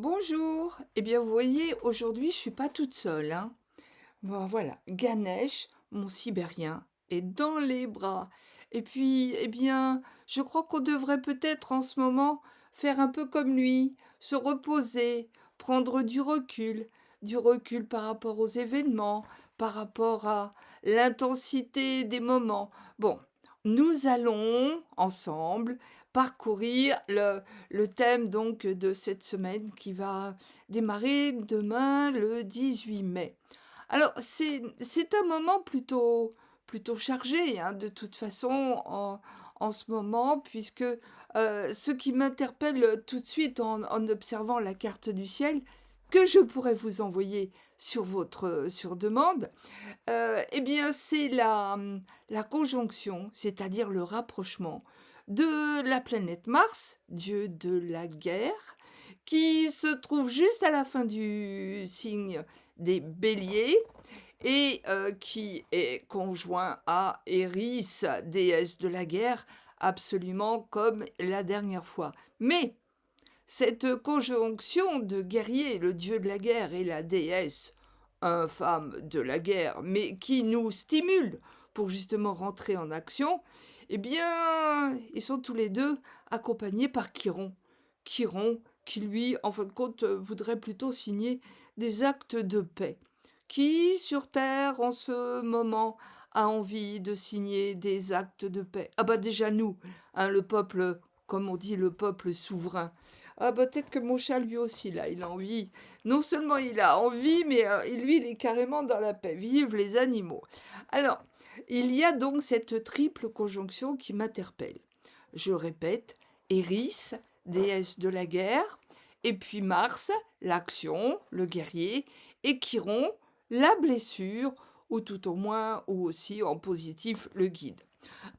Bonjour. Eh bien, vous voyez, aujourd'hui, je suis pas toute seule, hein. Bon, voilà, Ganesh, mon sibérien, est dans les bras. Et puis, eh bien, je crois qu'on devrait peut-être en ce moment faire un peu comme lui, se reposer, prendre du recul par rapport aux événements, par rapport à l'intensité des moments. Bon, nous allons ensemble parcourir le thème donc de cette semaine qui va démarrer demain le 18 mai. Alors, c'est un moment plutôt chargé, hein, de toute façon, en ce moment, puisque ce qui m'interpelle tout de suite en observant la carte du ciel, que je pourrais vous envoyer sur demande, eh bien, c'est la conjonction, c'est-à-dire le rapprochement de la planète Mars, dieu de la guerre, qui se trouve juste à la fin du signe des Béliers et qui est conjoint à Eris, déesse de la guerre, absolument comme la dernière fois. Mais cette conjonction de guerrier, le dieu de la guerre et la déesse, infâme de la guerre, mais qui nous stimule pour justement rentrer en action, eh bien, ils sont tous les deux accompagnés par Chiron. Chiron, qui lui, en fin de compte, voudrait plutôt signer des actes de paix. Qui, sur Terre, en ce moment, a envie de signer des actes de paix? Ah bah déjà nous, hein, le peuple, comme on dit, le peuple souverain. Ah bah peut-être que mon chat lui aussi là, il a envie. Non seulement il a envie, mais lui il est carrément dans la paix. Vive les animaux. Alors, il y a donc cette triple conjonction qui m'interpelle. Je répète, Eris, déesse de la guerre, et puis Mars, l'action, le guerrier, et Chiron, la blessure, ou tout au moins, ou aussi en positif, le guide.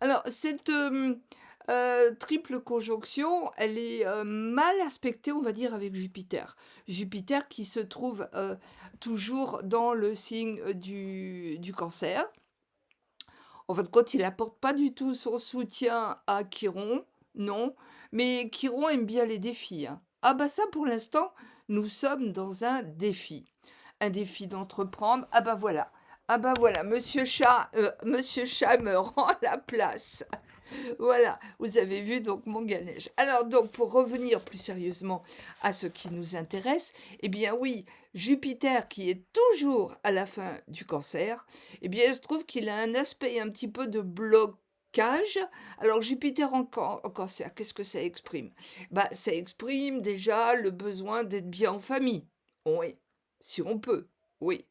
Alors, cette triple conjonction, elle est mal aspectée, on va dire, avec Jupiter. Jupiter qui se trouve toujours dans le signe du cancer. En fin de compte, il apporte pas du tout son soutien à Chiron, non, mais Chiron aime bien les défis, hein. Ah bah ça, pour l'instant, nous sommes dans un défi d'entreprendre. Ah bah voilà, Monsieur Chat me rend la place. Voilà, vous avez vu donc mon Ganesh. Alors donc pour revenir plus sérieusement à ce qui nous intéresse, eh bien oui, Jupiter qui est toujours à la fin du cancer, eh bien il se trouve qu'il a un aspect un petit peu de blocage. Alors Jupiter en cancer, qu'est-ce que ça exprime? Bah ça exprime déjà le besoin d'être bien en famille. Oui, si on peut, oui.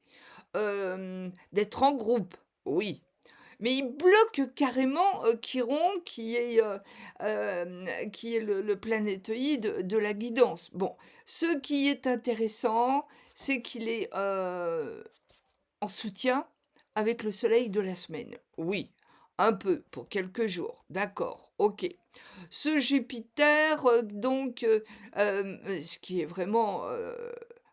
D'être en groupe, oui. Mais il bloque carrément, Chiron qui est le planétoïde de la guidance. Bon, ce qui est intéressant, c'est qu'il est, en soutien avec le soleil de la semaine. Oui, un peu, pour quelques jours, d'accord, OK. Ce Jupiter, ce qui est vraiment,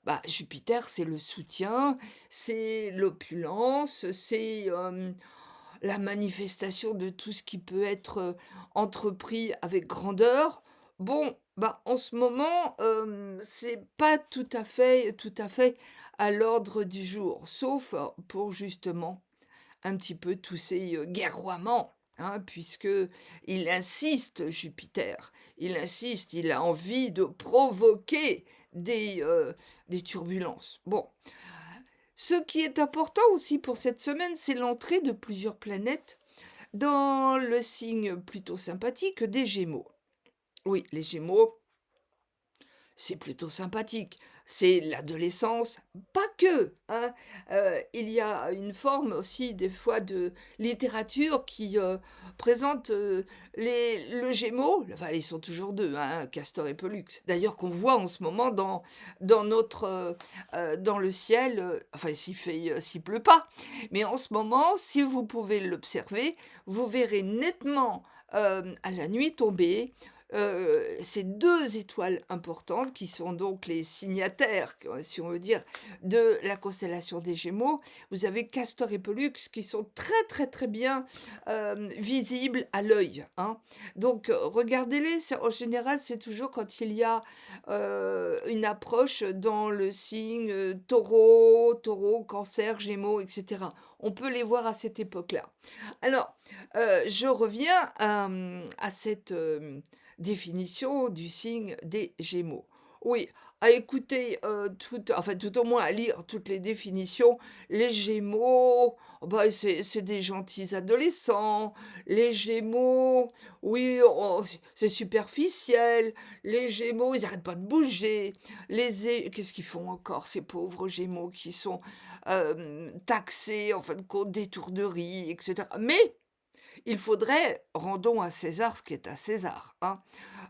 bah, Jupiter, c'est le soutien, c'est l'opulence, c'est, la manifestation de tout ce qui peut être, entrepris avec grandeur. Bon, bah, en ce moment, c'est pas tout à fait à l'ordre du jour, sauf pour justement un petit peu tous ces, guerroiements, hein, puisque il insiste Jupiter, il insiste, il a envie de provoquer des turbulences. Bon, ce qui est important aussi pour cette semaine, c'est l'entrée de plusieurs planètes dans le signe plutôt sympathique des Gémeaux. Oui, les Gémeaux, c'est plutôt sympathique. C'est l'adolescence, pas que, hein. Il y a une forme aussi des fois de littérature qui, présente, le Gémeaux, enfin ils sont toujours 2, hein, Castor et Pollux. D'ailleurs qu'on voit en ce moment dans notre, dans le ciel, enfin s'il pleut pas. Mais en ce moment, si vous pouvez l'observer, vous verrez nettement, à la nuit tombée, ces 2 étoiles importantes qui sont donc les signataires, si on veut dire, de la constellation des Gémeaux. Vous avez Castor et Pollux qui sont très, très, très bien, visibles à l'œil, hein. Donc, regardez-les, en général, c'est toujours quand il y a, une approche dans le signe, Taureau, Cancer, Gémeaux, et cetera. On peut les voir à cette époque-là. Alors, je reviens à cette, définition du signe des Gémeaux. Oui, à écouter, tout au moins à lire toutes les définitions. Les Gémeaux, oh bah, c'est des gentils adolescents. Les Gémeaux, oui, oh, c'est superficiel. Les Gémeaux, ils arrêtent pas de bouger. Qu'est-ce qu'ils font encore, ces pauvres Gémeaux qui sont, taxés, en fin de compte, d'étourderie, et cetera. Mais il faudrait rendons à César ce qui est à César, hein.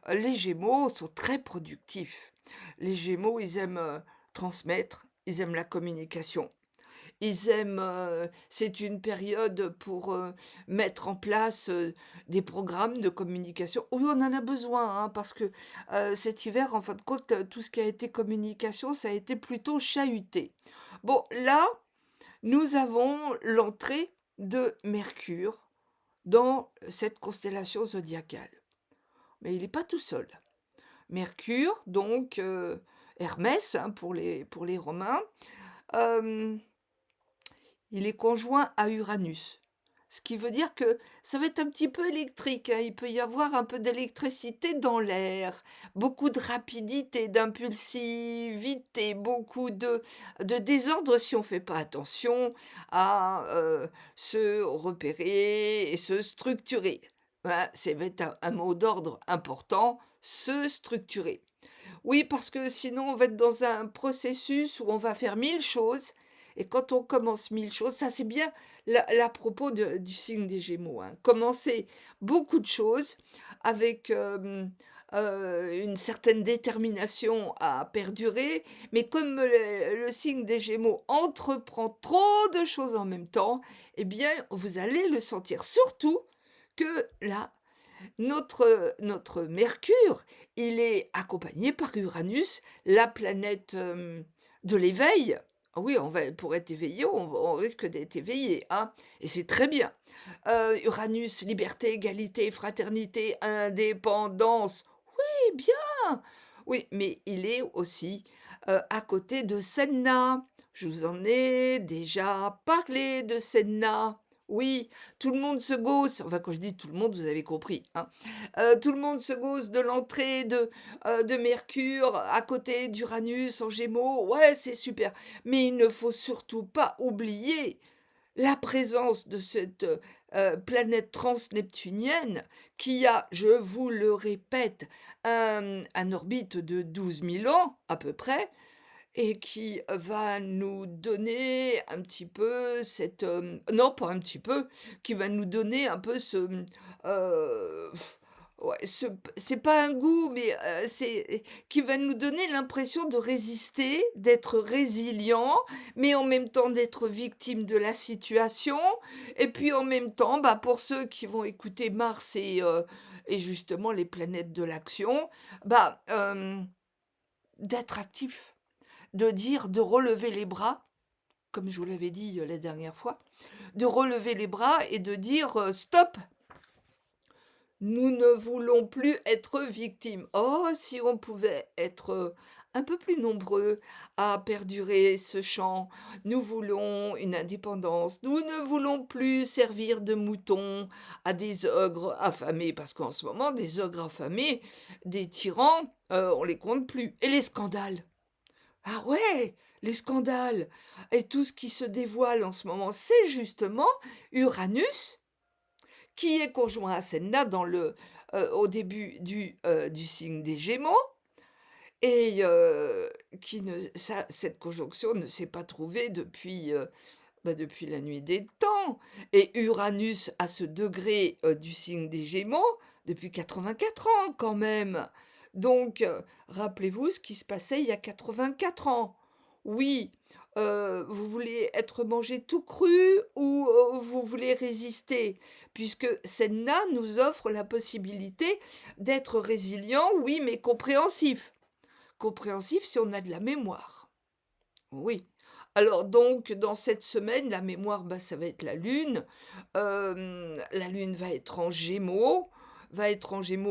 Les Gémeaux sont très productifs. Les Gémeaux, ils aiment, transmettre, ils aiment la communication. Ils aiment, c'est une période pour, mettre en place, des programmes de communication. Oui, on en a besoin, hein, parce que, cet hiver, en fin de compte, tout ce qui a été communication, ça a été plutôt chahuté. Bon, là, nous avons l'entrée de Mercure dans cette constellation zodiacale. Mais il n'est pas tout seul. Mercure, donc Hermès, hein, pour les Romains, euh, il est conjoint à Uranus. Ce qui veut dire que ça va être un petit peu électrique, hein. Il peut y avoir un peu d'électricité dans l'air, beaucoup de rapidité, d'impulsivité, beaucoup de désordre si on ne fait pas attention à se repérer et se structurer. Voilà, c'est va être un mot d'ordre important, se structurer. Oui, parce que sinon on va être dans un processus où on va faire 1000 choses et quand on commence 1000 choses, ça c'est bien l'à propos du signe des Gémeaux, hein. Commencer beaucoup de choses avec, une certaine détermination à perdurer, mais comme le signe des Gémeaux entreprend trop de choses en même temps, eh bien vous allez le sentir. Surtout que là notre Mercure, il est accompagné par Uranus, la planète, de l'éveil. Ah oui, pour être éveillé, on risque d'être éveillé, hein, et c'est très bien. Uranus, liberté, égalité, fraternité, indépendance. Oui, bien! Oui, mais il est aussi, à côté de Senna. Je vous en ai déjà parlé de Senna. Oui, tout le monde se gausse, enfin quand je dis tout le monde, vous avez compris, hein. Tout le monde se gausse de l'entrée de Mercure à côté d'Uranus en Gémeaux. Ouais, c'est super. Mais il ne faut surtout pas oublier la présence de cette, planète transneptunienne qui a, je vous le répète, un orbite de 12 000 ans à peu près et qui va nous donner un petit peu cette, non pas un petit peu, qui va nous donner un peu ce, ouais, c'est pas un goût, mais, c'est qui va nous donner l'impression de résister, d'être résilient, mais en même temps d'être victime de la situation et puis en même temps, bah, pour ceux qui vont écouter Mars et justement les planètes de l'action, bah, d'être actif. De dire, de relever les bras, comme je vous l'avais dit, la dernière fois, de relever les bras et de dire, «Stop! Nous ne voulons plus être victimes». Oh, si on pouvait être, un peu plus nombreux à perdurer ce chant. Nous voulons une indépendance. Nous ne voulons plus servir de moutons à des ogres affamés, parce qu'en ce moment, des ogres affamés, des tyrans, on les compte plus. Et les scandales? Ah ouais, les scandales et tout ce qui se dévoile en ce moment, c'est justement Uranus qui est conjoint à Senna au début du signe des Gémeaux et qui ne ça cette conjonction ne s'est pas trouvée depuis, bah, depuis la nuit des temps et Uranus à ce degré, du signe des Gémeaux depuis 84 ans quand même. Donc rappelez-vous ce qui se passait il y a 84 ans. Oui, vous voulez être mangé tout cru ou vous voulez résister? Puisque Senna nous offre la possibilité d'être résilient, oui, mais compréhensif. Compréhensif si on a de la mémoire. Oui. Alors donc dans cette semaine, la mémoire, bah, ça va être la Lune. La Lune va être en Gémeaux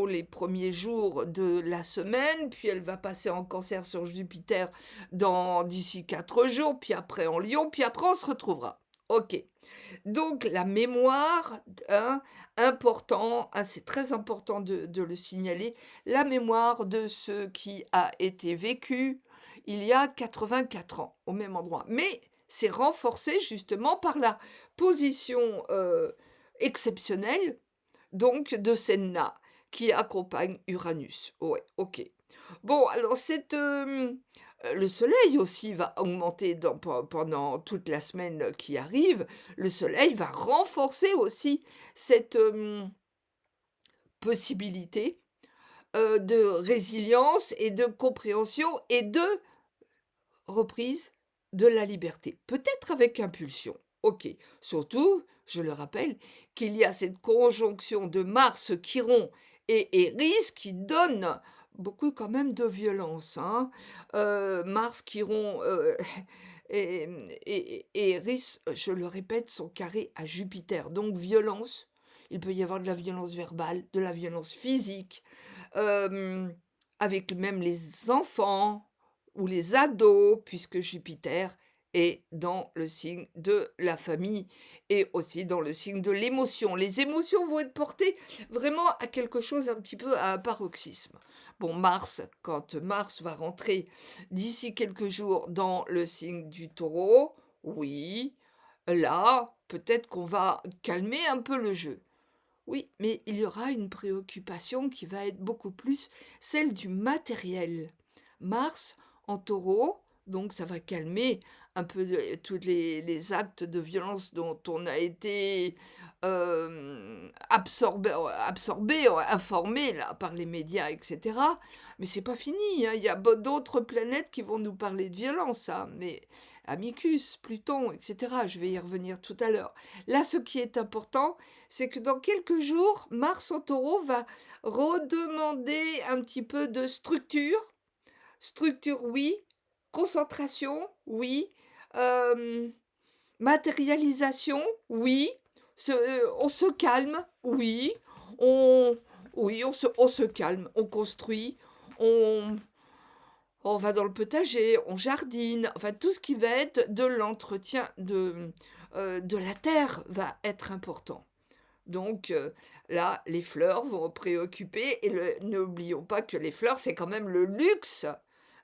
les premiers jours de la semaine, puis elle va passer en Cancer sur Jupiter d'ici 4 jours, puis après en Lion, puis après on se retrouvera. OK. Donc la mémoire, hein, important, hein, c'est très important de le signaler, la mémoire de ce qui a été vécu il y a 84 ans, au même endroit. Mais c'est renforcé justement par la position, exceptionnelle, donc de Senna, qui accompagne Uranus. Ouais, OK. Bon, alors le soleil aussi va augmenter pendant toute la semaine qui arrive. Le soleil va renforcer aussi cette, possibilité, de résilience et de compréhension et de reprise de la liberté. Peut-être avec impulsion, OK. Surtout, je le rappelle, qu'il y a cette conjonction de Mars, Chiron et Éris qui donne beaucoup quand même de violence, hein. Mars, Chiron, et Éris, je le répète, sont carrés à Jupiter, donc violence. Il peut y avoir de la violence verbale, de la violence physique, hem, avec même les enfants ou les ados, puisque Jupiter est dans le signe de la famille et aussi dans le signe de l'émotion. Les émotions vont être portées vraiment à quelque chose un petit peu à un paroxysme. Bon, Mars, quand Mars va rentrer d'ici quelques jours dans le signe du Taureau, oui, là, peut-être qu'on va calmer un peu le jeu. Oui, mais il y aura une préoccupation qui va être beaucoup plus celle du matériel. Mars en Taureau, donc ça va calmer un peu tous les actes de violence dont on a été absorbé, informé là, par les médias, etc. Mais c'est pas fini, hein. Il y a d'autres planètes qui vont nous parler de violence, hein. Mais Amicus, Pluton, etc. Je vais y revenir tout à l'heure. Là, ce qui est important, c'est que dans quelques jours, Mars en Taureau va redemander un petit peu de structure. Structure, oui. Concentration, oui. Hem, Matérialisation, oui. On se calme, oui. On oui, on se calme, on construit, on on va dans le potager, on jardine, enfin tout ce qui va être de l'entretien de la terre va être important. Donc là, les fleurs vont préoccuper et n'oublions pas que les fleurs, c'est quand même le luxe,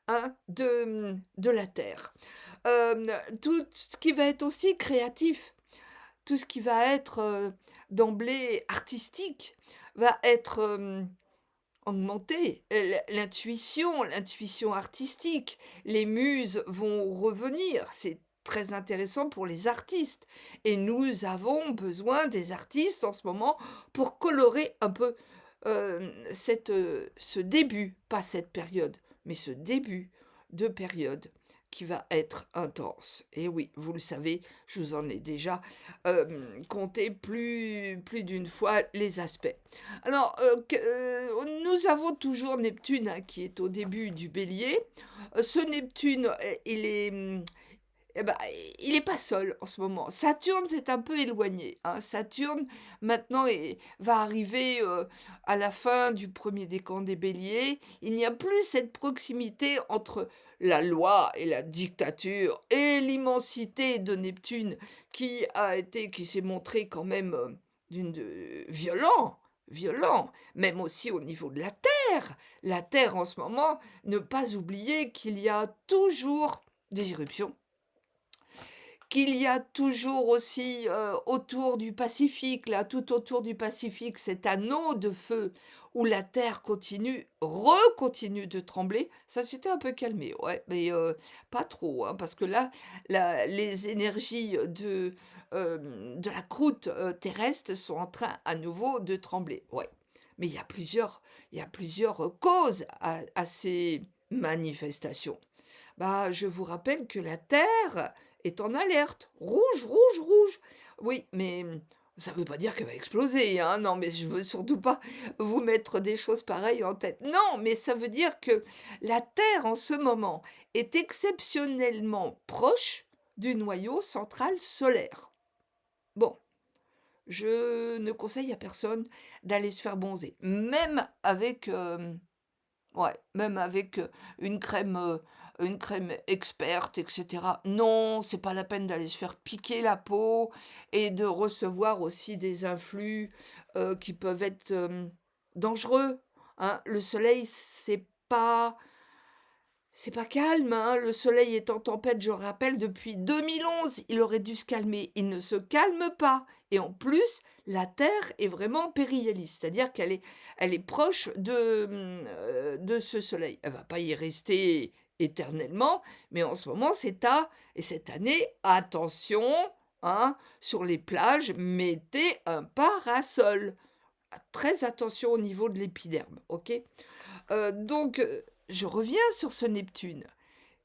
hein, de la terre. Hem, Tout ce qui va être aussi créatif, tout ce qui va être, d'emblée artistique va être, augmenté. L'intuition artistique, les muses vont revenir. C'est très intéressant pour les artistes et nous avons besoin des artistes en ce moment pour colorer un peu, ce début, pas cette période, mais ce début de période qui va être intense. Et oui, vous le savez, je vous en ai déjà, conté plus d'une fois les aspects. Alors, nous avons toujours Neptune, hein, qui est au début du Bélier. Ce Neptune, eh ben, il est pas seul en ce moment. Saturne s'est un peu éloigné, hein. Saturne, maintenant, va arriver, à la fin du premier décan des Béliers. Il n'y a plus cette proximité entre la loi et la dictature et l'immensité de Neptune qui s'est montré quand même, violent, même aussi au niveau de la Terre. La Terre en ce moment, ne pas oublier qu'il y a toujours des éruptions, qu'il y a toujours aussi, autour du Pacifique, là, tout autour du Pacifique, cet anneau de feu où la terre continue de trembler. Ça s'était un peu calmé, ouais, mais pas trop, hein, parce que là, les énergies de la croûte, terrestre sont en train à nouveau de trembler, ouais. Mais il y a plusieurs causes à ces manifestations. Bah, je vous rappelle que la Terre est en alerte. Rouge, rouge, rouge. Oui, mais ça ne veut pas dire qu'elle va exploser, hein. Non, mais je veux surtout pas vous mettre des choses pareilles en tête. Non, mais ça veut dire que la Terre, en ce moment, est exceptionnellement proche du noyau central solaire. Bon, je ne conseille à personne d'aller se faire bronzer, même avec, ouais, même avec, une crème experte et cetera. Non, c'est pas la peine d'aller se faire piquer la peau et de recevoir aussi des influx, qui peuvent être, dangereux, hein. Le soleil, c'est pas calme, hein. Le soleil est en tempête, je rappelle, depuis 2011. Il aurait dû se calmer. Il ne se calme pas et en plus, la Terre est vraiment périhélice, c'est-à-dire qu'elle est proche de ce soleil. Elle va pas y rester éternellement, mais en ce moment, et cette année, attention, hein, sur les plages, mettez un parasol. Ah, très attention au niveau de l'épiderme, OK? Donc, je reviens sur ce Neptune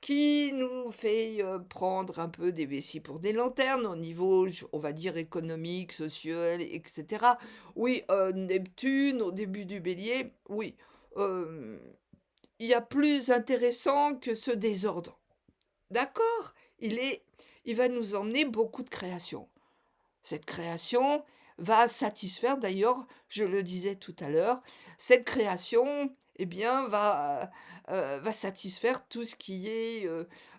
qui nous fait, prendre un peu des vessies pour des lanternes au niveau, on va dire économique, social et cetera. Oui, Neptune au début du Bélier, oui, hem, il y a plus intéressant que ce désordre. D'accord? Il va nous emmener beaucoup de création. Cette création va satisfaire d'ailleurs, je le disais tout à l'heure, cette création, eh bien, va satisfaire tout ce qui est,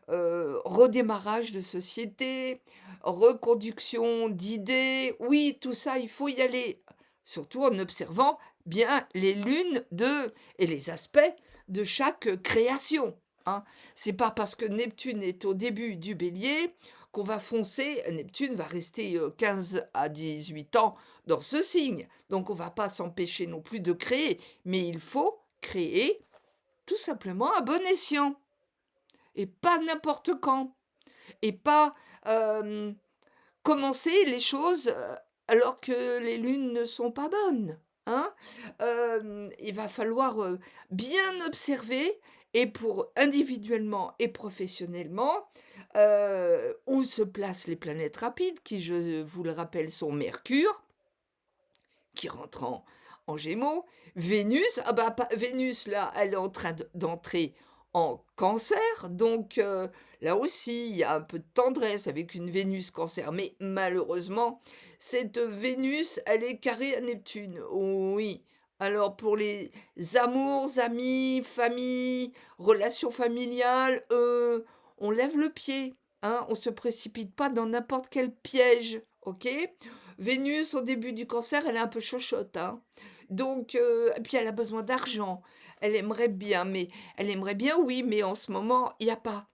redémarrage de société, reconduction d'idées. Oui, tout ça, il faut y aller, surtout en observant bien les lunes de et les aspects de chaque, création, hein. C'est pas parce que Neptune est au début du Bélier qu'on va foncer. Neptune va rester 15 à 18 ans dans ce signe. Donc on va pas s'empêcher non plus de créer, mais il faut créer tout simplement à bon escient et pas n'importe quand et pas commencer les choses alors que les lunes ne sont pas bonnes, hein. Il va falloir bien observer et pour individuellement et professionnellement, où se placent les planètes rapides qui, je vous le rappelle, sont Mercure, qui rentre en Gémeaux, Vénus, ah bah, Vénus, là, elle est en train d'entrer en Cancer, donc là aussi, il y a un peu de tendresse avec une Vénus Cancer, mais malheureusement, cette Vénus, elle est carrée à Neptune, oui. Alors pour les amours, amis, famille, relations familiales, on lève le pied, hein, on se précipite pas dans n'importe quel piège, ok? Vénus, au début du cancer, elle est un peu chochotte, hein. Donc, et puis elle a besoin d'argent. Elle aimerait bien, oui, mais en ce moment, il y a pas.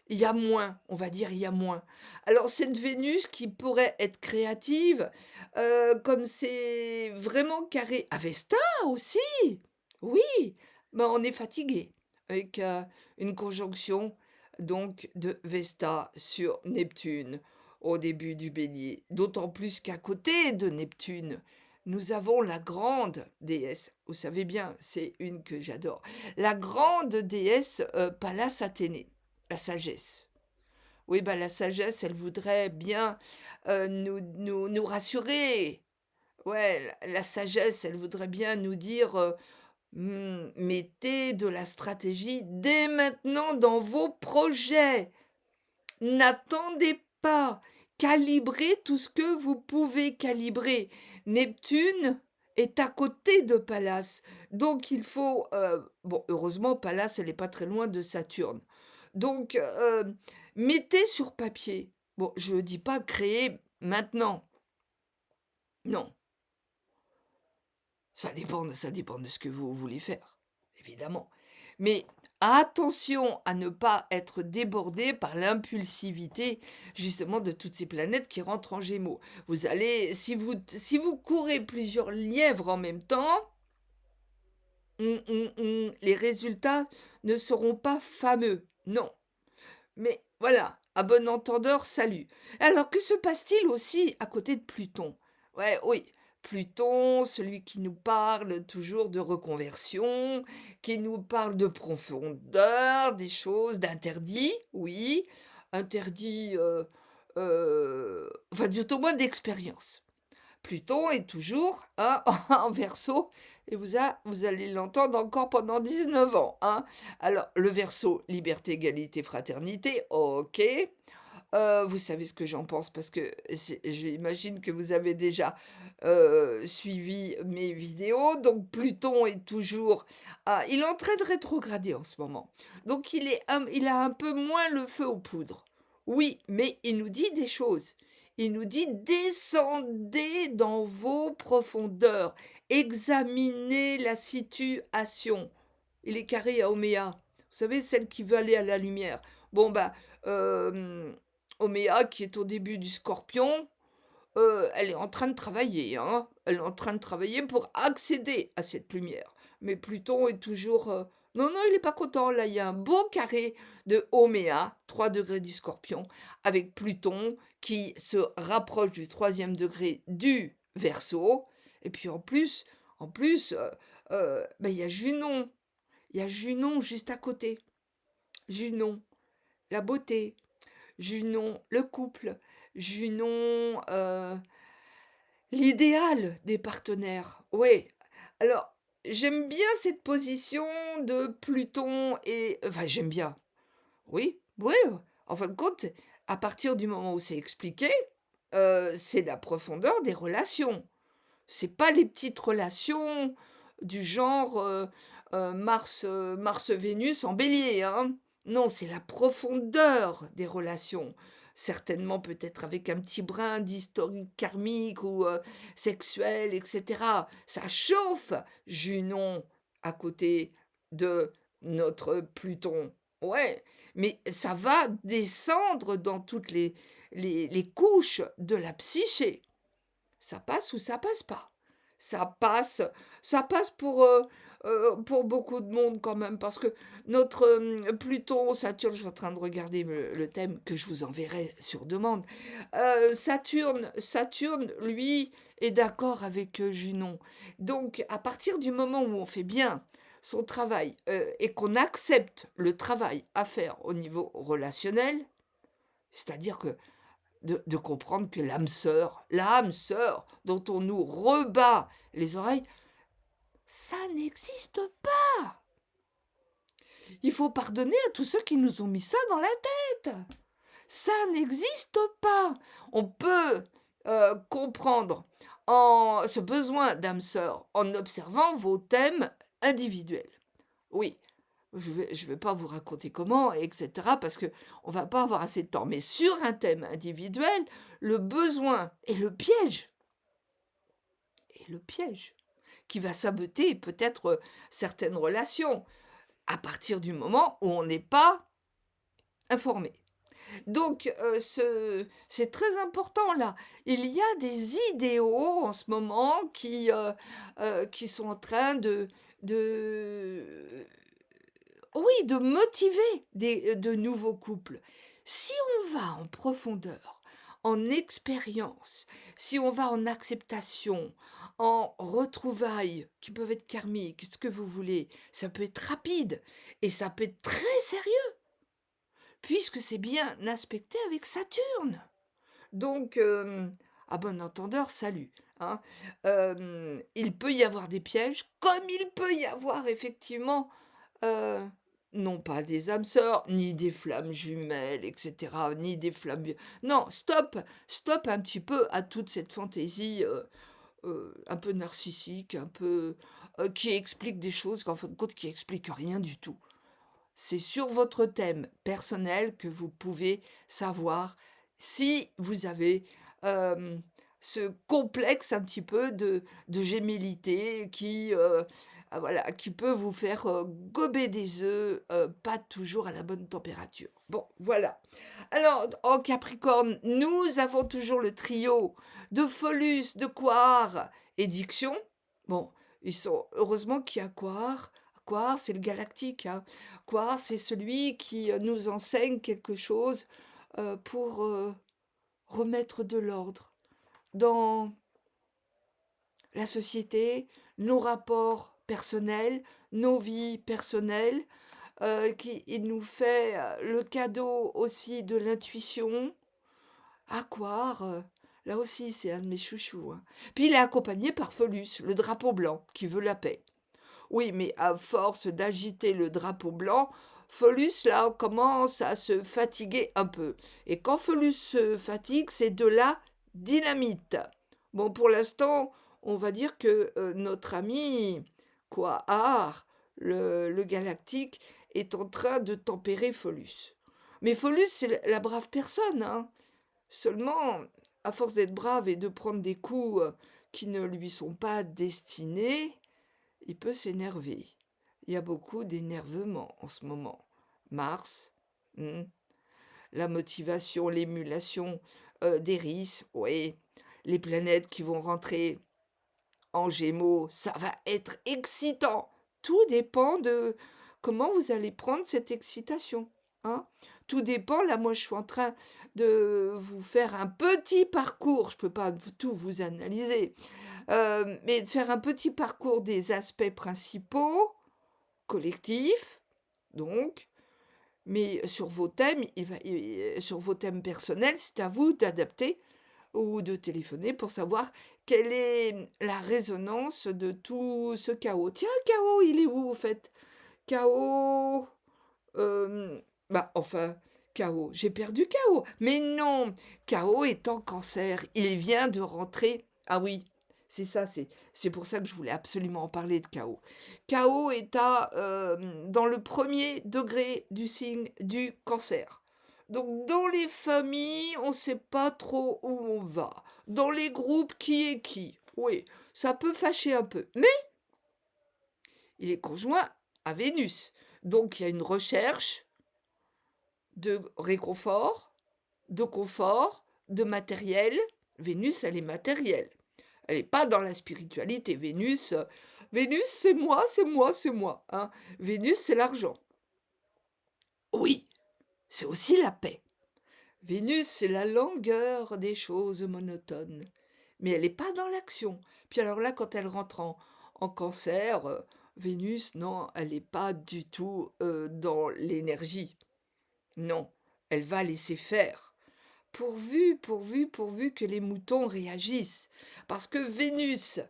Il y a moins, on va dire, il y a moins. Alors cette Vénus qui pourrait être créative, comme c'est vraiment carré Avesta aussi! Oui, mais on est fatigué avec, une conjonction donc de Vesta sur Neptune au début du Bélier. D'autant plus qu'à côté de Neptune, nous avons la grande déesse, vous savez bien, c'est une que j'adore, la grande déesse, Pallas Athénée, la sagesse. Oui, bah, la sagesse, elle voudrait bien, nous rassurer. Ouais, la sagesse, elle voudrait bien nous dire, mettez de la stratégie dès maintenant dans vos projets. N'attendez pas. Calibrez tout ce que vous pouvez calibrer. Neptune est à côté de Pallas, donc il faut, bon, heureusement, Pallas, elle est pas très loin de Saturne. Donc, mettez sur papier. Bon, je dis pas créer maintenant, non. Ça dépend de ce que vous voulez faire, évidemment. Mais attention à ne pas être débordé par l'impulsivité, justement, de toutes ces planètes qui rentrent en Gémeaux. Vous allez si vous courez plusieurs lièvres en même temps, les résultats ne seront pas fameux, non. Mais voilà, à bon entendeur, salut. Alors que se passe-t-il aussi à côté de Pluton? Ouais, oui, Pluton, celui qui nous parle toujours de reconversion, qui nous parle de profondeur, des choses, d'interdits, oui, interdits, enfin, tout au moins d'expérience. Pluton est toujours, hein, en Verseau et vous allez l'entendre encore pendant 19 ans, hein. Alors le Verseau, liberté, égalité, fraternité, OK. Vous savez ce que j'en pense parce que j'imagine que vous avez déjà, suivi mes vidéos. Donc Pluton est toujours il est en train de rétrograder en ce moment. Donc il a un peu moins le feu aux poudres. Oui, mais il nous dit des choses. Il nous dit: «Descendez dans vos profondeurs, examinez la situation». Il est carré à Ouméa. Vous savez, celle qui veut aller à la lumière. Bon, bah, hem Oméa, qui est au début du Scorpion, elle est en train de travailler, hein. Elle est en train de travailler pour accéder à cette lumière. Mais Pluton est toujours, non, non, il est pas content. Là, il y a un beau carré de Oméa, 3 degrés du Scorpion, avec Pluton qui se rapproche du 3e degré du Verseau. Et puis en plus, bah, il y a Junon. Il y a Junon juste à côté. Junon, la beauté. Junon, le couple. Junon, l'idéal des partenaires. Oui. Alors, j'aime bien cette position de Pluton et enfin, j'aime bien. Oui, oui, en fin de compte, à partir du moment où c'est expliqué, c'est la profondeur des relations. C'est pas les petites relations du genre, Mars-Vénus en Bélier, hein. Non, c'est la profondeur des relations. Certainement peut-être avec un petit brin d'historique karmique ou, sexuel et cetera. Ça chauffe, Junon à côté de notre Pluton. Ouais, mais ça va descendre dans toutes les couches de la psyché. Ça passe ou ça passe pas. Ça passe ça passe pour beaucoup de monde quand même parce que notre, Pluton, Saturne, je suis en train de regarder le thème que je vous enverrai sur demande. Saturne, lui, est d'accord avec, Junon. Donc à partir du moment où on fait bien son travail, et qu'on accepte le travail à faire au niveau relationnel, c'est-à-dire que de comprendre que l'âme sœur dont on nous rebat les oreilles, ça n'existe pas. Il faut pardonner à tous ceux qui nous ont mis ça dans la tête. Ça n'existe pas. On peut, comprendre ce besoin d'âme sœur en observant vos thèmes individuels. Oui, je vais pas vous raconter comment et cetera parce qu'on va pas avoir assez de temps. Mais sur un thème individuel, le besoin et le piège qui va saboter peut-être, certaines relations à partir du moment où on n'est pas informé. Donc c'est très important là. Il y a des idéaux en ce moment qui sont en train de oui, de motiver de nouveaux couples. Si on va en profondeur, en expérience, si on va en acceptation, en retrouvailles qui peuvent être karmiques, ce que vous voulez, ça peut être rapide et ça peut être très sérieux puisque c'est bien aspecté avec Saturne. Donc, à bon entendeur, salut, hein. Il peut y avoir des pièges, comme il peut y avoir effectivement, heu, non pas des âmes sœurs, ni des flammes jumelles et cetera, ni des flammes non, stop, stop un petit peu à toute cette fantaisie, un peu narcissique, un peu, qui explique des choses qu'en fin de compte, qui expliquent rien du tout. C'est sur votre thème personnel que vous pouvez savoir si vous avez, ce complexe un petit peu de gémellité qui, voilà, qui peut vous faire, gober des œufs, pas toujours à la bonne température. Bon, voilà. Alors, en Capricorne, nous avons toujours le trio de Phallus, de Quare et d'Ixion. Bon, ils sont heureusement qu'il y a Quare. Quare, c'est le galactique, hein. Quare, c'est celui qui, nous enseigne quelque chose, pour, remettre de l'ordre dans la société, nos rapports personnels, nos vies personnelles, il nous fait le cadeau aussi de l'intuition. Aquare, là aussi, c'est un de mes chouchous, hein. Puis il est accompagné par Phölus, le drapeau blanc, qui veut la paix. Oui, mais à force d'agiter le drapeau blanc, Phölus, là, commence à se fatiguer un peu. Et quand Phölus se fatigue, c'est de la dynamite. Bon, pour l'instant, on va dire que notre ami, quoi, le galactique, est en train de tempérer Phölus. Mais Phölus, c'est la brave personne, hein. Seulement, à force d'être brave et de prendre des coups qui ne lui sont pas destinés, il peut s'énerver. Il y a beaucoup d'énervement en ce moment. Mars, hmm, la motivation, l'émulation d'Eris, oui. Les planètes qui vont rentrer en Gémeaux, ça va être excitant. Tout dépend de comment vous allez prendre cette excitation, hein. Tout dépend. Là, moi, je suis en train de vous faire un petit parcours. Je ne peux pas tout vous analyser, mais de faire un petit parcours des aspects principaux, collectifs, donc, mais sur vos thèmes, sur vos thèmes personnels, c'est à vous d'adapter ou de téléphoner pour savoir quelle est la résonance de tout ce chaos. Tiens, chaos, il est où au fait? Chaos, enfin, chaos, j'ai perdu chaos. Mais non, chaos est en cancer, il vient de rentrer. Ah oui, c'est ça, c'est pour ça que je voulais absolument en parler de chaos. Chaos est dans le premier degré du signe du cancer. Donc dans les familles, on ne sait pas trop où on va. Dans les groupes, qui est qui? Oui, ça peut fâcher un peu. Mais il est conjoint à Vénus. Donc il y a une recherche de réconfort, de confort, de matériel. Vénus, elle est matérielle. Elle n'est pas dans la spiritualité. Vénus, c'est moi, c'est moi, c'est moi, hein. Vénus, c'est l'argent. Oui, c'est aussi la paix. Vénus, c'est la langueur des choses monotones. Mais elle n'est pas dans l'action. Puis alors là, quand elle rentre en cancer, Vénus, non, elle n'est pas du tout dans l'énergie. Non, elle va laisser faire. Pourvu que les moutons réagissent. Parce que Vénus,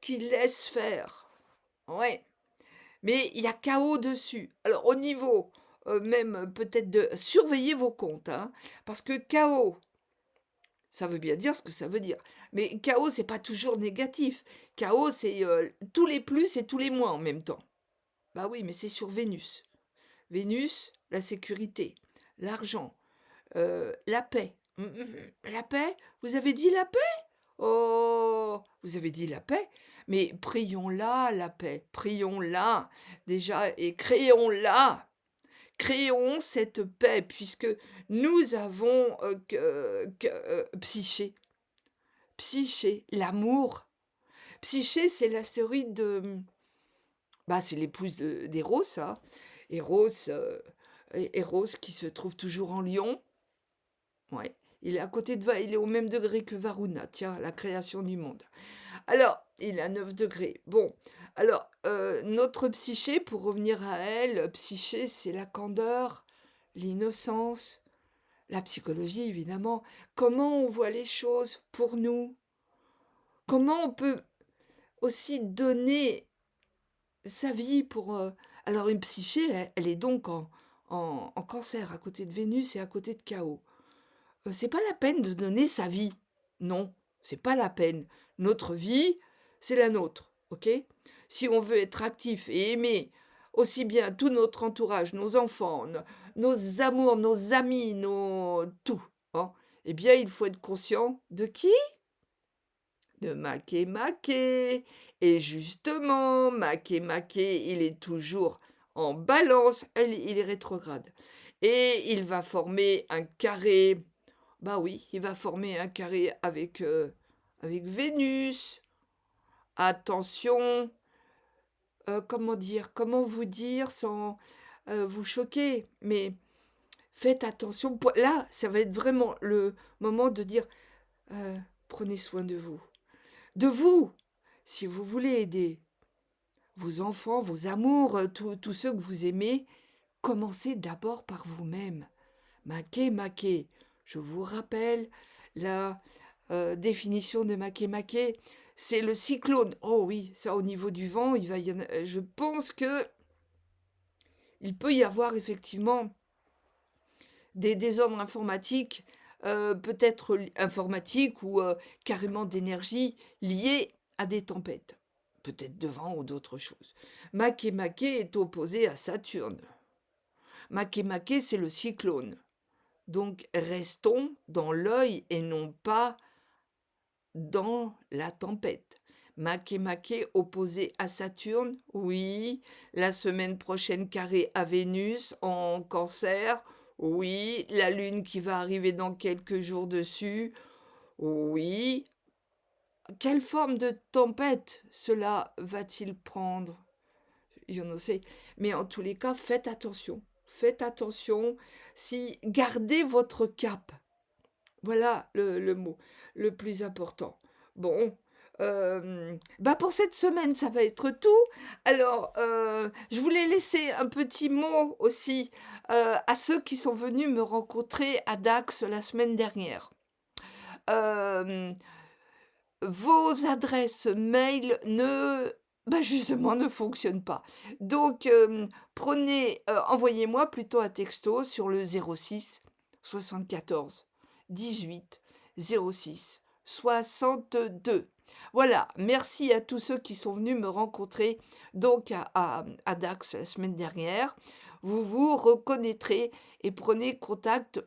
qui laisse faire, ouais, mais il y a chaos dessus. Alors au niveau même peut-être de surveiller vos comptes, hein, parce que chaos, ça veut bien dire ce que ça veut dire. Mais chaos, c'est pas toujours négatif. Chaos, c'est tous les plus et tous les moins en même temps. Bah oui, mais c'est sur Vénus. Vénus, la sécurité, l'argent, la paix. La paix? Vous avez dit la paix? Oh, vous avez dit la paix? Mais prions-la, la paix. Prions-la déjà et créons-la. Créons cette paix puisque nous avons Psyché. Psyché, l'amour. Psyché, c'est l'astéroïde de... Bah, c'est l'épouse d'Eros, ça. Eros qui se trouve toujours en Lion. Ouais. Il est à côté il est au même degré que Varuna, tiens, la création du monde. Alors, il est à 9 degrés. Bon, alors, notre psyché, pour revenir à elle, psyché, c'est la candeur, l'innocence, la psychologie, évidemment. Comment on voit les choses pour nous? Comment on peut aussi donner sa vie pour... Alors, une psyché, elle est donc en cancer, à côté de Vénus et à côté de Chaos. C'est pas la peine de donner sa vie. Non, c'est pas la peine. Notre vie, c'est la nôtre, ok? Si on veut être actif et aimer aussi bien tout notre entourage, nos enfants, nos amours, nos amis, tout, hein, eh bien, il faut être conscient de qui? De Maké Maké. Et justement, Maké Maké, il est toujours en balance, il est rétrograde. Et il va former un carré. Bah oui, il va former un carré avec Vénus. Attention, comment vous dire sans vous choquer, mais faites attention. Là, ça va être vraiment le moment de dire prenez soin de vous. De vous, si vous voulez aider vos enfants, vos amours, tous ceux que vous aimez, commencez d'abord par vous-même. Make. Je vous rappelle la définition de make. C'est le cyclone. Oh oui, ça au niveau du vent, je pense que il peut y avoir effectivement des désordres informatiques, peut-être informatiques ou carrément d'énergie liés à des tempêtes. Peut-être de vent ou d'autres choses. Make est opposé à Saturne. Make, c'est le cyclone. Donc restons dans l'œil et non pas dans la tempête. Make opposé à Saturne, oui. La semaine prochaine carré à Vénus en Cancer, oui. La Lune qui va arriver dans quelques jours dessus, oui. Quelle forme de tempête cela va-t-il prendre? Je ne sais. Mais en tous les cas, faites attention. Faites attention. Si gardez votre cap. Voilà le mot le plus important. Bon, pour cette semaine, ça va être tout. Alors, je voulais laisser un petit mot aussi à ceux qui sont venus me rencontrer à Dax la semaine dernière. Vos adresses mail justement ne fonctionnent pas. Donc, envoyez-moi plutôt un texto sur le 06 74 18 06 62. Voilà, merci à tous ceux qui sont venus me rencontrer donc à Dax la semaine dernière. Vous vous reconnaîtrez et prenez contact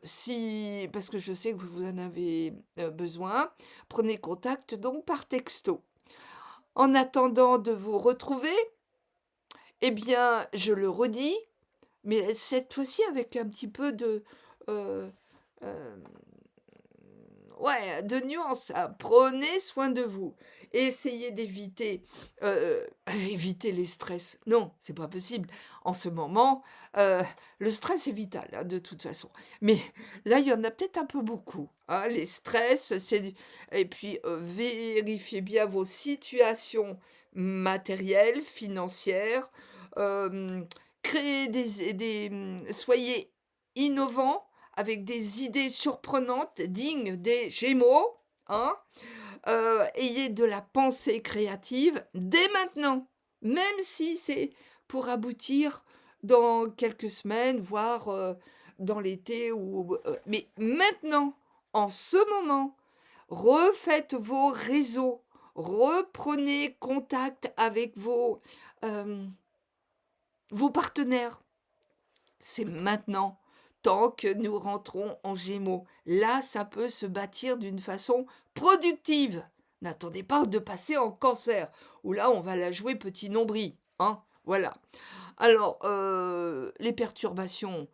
parce que je sais que vous en avez besoin. Prenez contact donc par texto. En attendant de vous retrouver, eh bien, je le redis, mais cette fois-ci avec un petit peu euh, euh, de nuance. Hein. Prenez soin de vous. Essayez d'éviter éviter les stress. Non, c'est pas possible. En ce moment, le stress est vital, hein, de toute façon. Mais là, il y en a peut-être un peu beaucoup. Hein. Les stress, et puis vérifiez bien vos situations matérielles, financières. Créez soyez innovants avec des idées surprenantes, dignes des Gémeaux, hein. Ayez de la pensée créative dès maintenant, même si c'est pour aboutir dans quelques semaines, voire dans l'été. Mais maintenant, en ce moment, refaites vos réseaux, reprenez contact avec vos partenaires. C'est maintenant, tant que nous rentrons en Gémeaux. Là, ça peut se bâtir d'une façon productive. N'attendez pas de passer en Cancer, où là, on va la jouer petit nombril. Hein, voilà. Alors, les perturbations,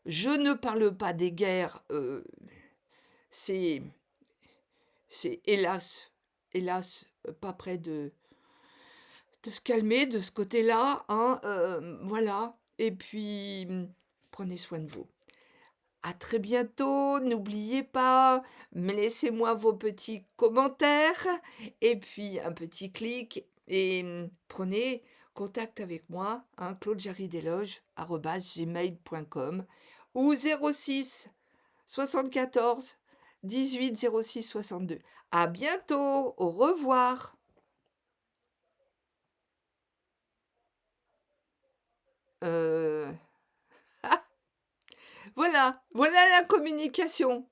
je ne parle pas des guerres. C'est hélas, pas près de se calmer de ce côté-là. Hein, voilà. Et puis, prenez soin de vous. À très bientôt. N'oubliez pas, laissez-moi vos petits commentaires et puis un petit clic et prenez contact avec moi, hein, claudejarry-desloges@gmail.com ou 06 74 18 06 62. À bientôt. Au revoir. Euh, voilà la communication.